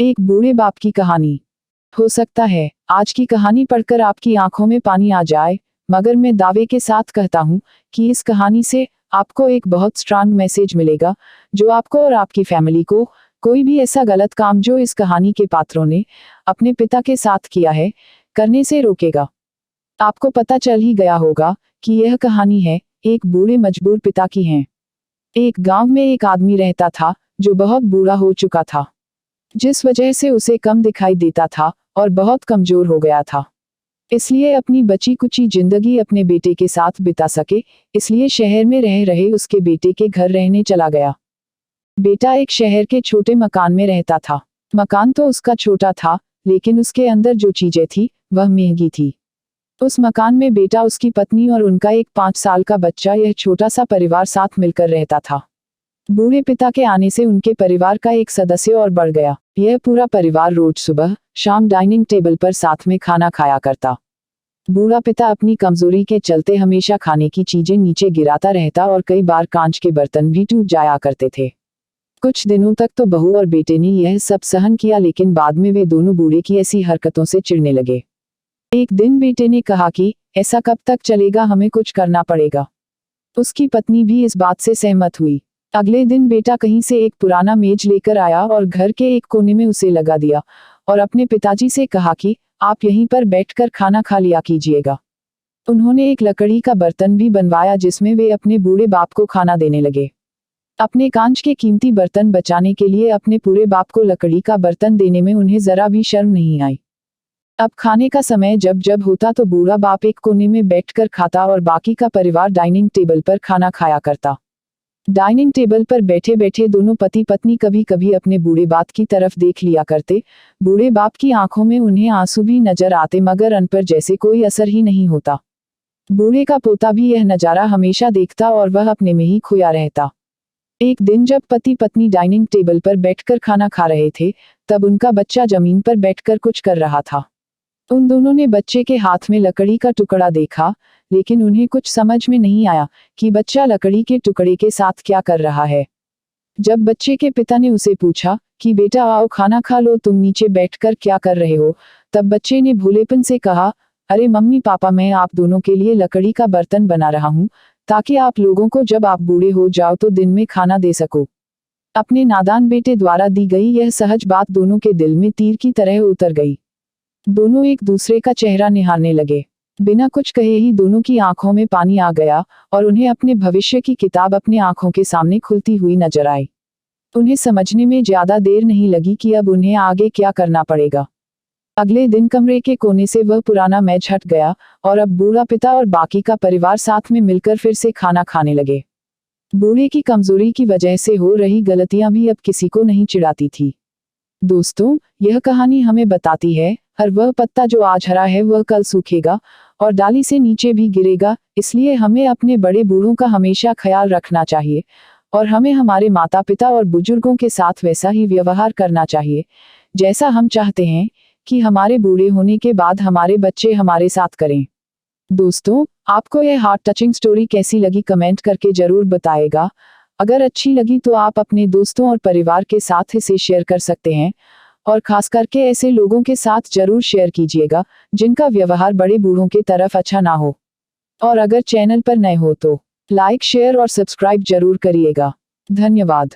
एक बूढ़े बाप की कहानी। हो सकता है आज की कहानी पढ़कर आपकी आंखों में पानी आ जाए, मगर मैं दावे के साथ कहता हूँ कि इस कहानी से आपको एक बहुत स्ट्रांग मैसेज मिलेगा जो आपको और आपकी फैमिली को कोई भी ऐसा गलत काम जो इस कहानी के पात्रों ने अपने पिता के साथ किया है करने से रोकेगा। आपको पता चल ही गया होगा कि यह कहानी है एक बूढ़े मजबूर पिता की है। एक गांव में एक आदमी रहता था जो बहुत बूढ़ा हो चुका था, जिस वजह से उसे कम दिखाई देता था और बहुत कमजोर हो गया था। इसलिए अपनी बची कुची जिंदगी अपने बेटे के साथ बिता सके, इसलिए शहर में रह रहे उसके बेटे के घर रहने चला गया। बेटा एक शहर के छोटे मकान में रहता था। मकान तो उसका छोटा था, लेकिन उसके अंदर जो चीजें थी वह महंगी थी। उस मकान में बेटा, उसकी पत्नी और उनका एक 5 साल का बच्चा, यह छोटा सा परिवार साथ मिलकर रहता था। बूढ़े पिता के आने से उनके परिवार का एक सदस्य और बढ़ गया। यह पूरा परिवार रोज सुबह शाम डाइनिंग टेबल पर साथ में खाना खाया करता। बूढ़ा पिता अपनी कमजोरी के चलते हमेशा खाने की चीजें नीचे गिराता रहता और कई बार कांच के बर्तन भी टूट जाया करते थे। कुछ दिनों तक तो बहू और बेटे ने यह सब सहन किया, लेकिन बाद में वे दोनों बूढ़े की ऐसी हरकतों से चिढ़ने लगे। एक दिन बेटे ने कहा कि ऐसा कब तक चलेगा, हमें कुछ करना पड़ेगा। उसकी पत्नी भी इस बात से सहमत हुई। अगले दिन बेटा कहीं से एक पुराना मेज लेकर आया और घर के एक कोने में उसे लगा दिया और अपने पिताजी से कहा कि आप यहीं पर बैठकर खाना खा लिया कीजिएगा। उन्होंने एक लकड़ी का बर्तन भी बनवाया जिसमें वे अपने बूढ़े बाप को खाना देने लगे। अपने कांच के कीमती बर्तन बचाने के लिए अपने पूरे बाप को लकड़ी का बर्तन देने में उन्हें जरा भी शर्म नहीं आई। अब खाने का समय जब जब होता तो बूढ़ा बाप एक कोने में बैठकर खाता और बाकी का परिवार डाइनिंग टेबल पर खाना खाया करता। डाइनिंग टेबल पर बैठे बैठे दोनों पति पत्नी कभी कभी अपने बूढ़े बाप की तरफ देख लिया करते। बूढ़े बाप की आंखों में उन्हें आंसू भी नजर आते, मगर उन पर जैसे कोई असर ही नहीं होता। बूढ़े का पोता भी यह नजारा हमेशा देखता और वह अपने में ही खोया रहता। एक दिन जब पति पत्नी डाइनिंग टेबल पर बैठकर खाना खा रहे थे, तब उनका बच्चा जमीन पर बैठकर कुछ कर रहा था। उन दोनों ने बच्चे के हाथ में लकड़ी का टुकड़ा देखा, लेकिन उन्हें कुछ समझ में नहीं आया कि बच्चा लकड़ी के टुकड़े के साथ क्या कर रहा है। जब बच्चे के पिता ने उसे पूछा कि बेटा आओ खाना खा लो, तुम नीचे बैठकर क्या कर रहे हो, तब बच्चे ने भोलेपन से कहा, अरे मम्मी पापा, मैं आप दोनों के लिए लकड़ी का बर्तन बना रहा हूँ ताकि आप लोगों को जब आप बूढ़े हो जाओ तो दिन में खाना दे सको। अपने नादान बेटे द्वारा दी गई यह सहज बात दोनों के दिल में तीर की तरह उतर गई। दोनों एक दूसरे का चेहरा निहारने लगे। बिना कुछ कहे ही दोनों की आंखों में पानी आ गया और उन्हें अपने भविष्य की किताब अपने आंखों के सामने खुलती हुई नजर आई। उन्हें समझने में ज्यादा देर नहीं लगी कि अब उन्हें आगे क्या करना पड़ेगा। अगले दिन कमरे के कोने से वह पुराना मेज हट गया और अब बूढ़ा पिता और बाकी का परिवार साथ में मिलकर फिर से खाना खाने लगे। बूढ़े की कमजोरी की वजह से हो रही गलतियां भी अब किसी को नहीं चिढ़ाती थी। दोस्तों, यह कहानी हमें बताती है, हर वह पत्ता जो आज हरा है वह कल सूखेगा और डाली से नीचे भी गिरेगा। इसलिए हमें अपने बड़े बूढ़ों का हमेशा ख्याल रखना चाहिए और हमें हमारे माता पिता और बुजुर्गों के साथ वैसा ही व्यवहार करना चाहिए जैसा हम चाहते हैं कि हमारे बूढ़े होने के बाद हमारे बच्चे हमारे साथ करें। दोस्तों, आपको यह हार्ट टचिंग स्टोरी कैसी लगी कमेंट करके जरूर बताएगा। अगर अच्छी लगी तो आप अपने दोस्तों और परिवार के साथ इसे शेयर कर सकते हैं और खास करके ऐसे लोगों के साथ जरूर शेयर कीजिएगा जिनका व्यवहार बड़े बूढ़ों के तरफ अच्छा ना हो। और अगर चैनल पर नए हो तो लाइक शेयर और सब्सक्राइब जरूर करिएगा। धन्यवाद।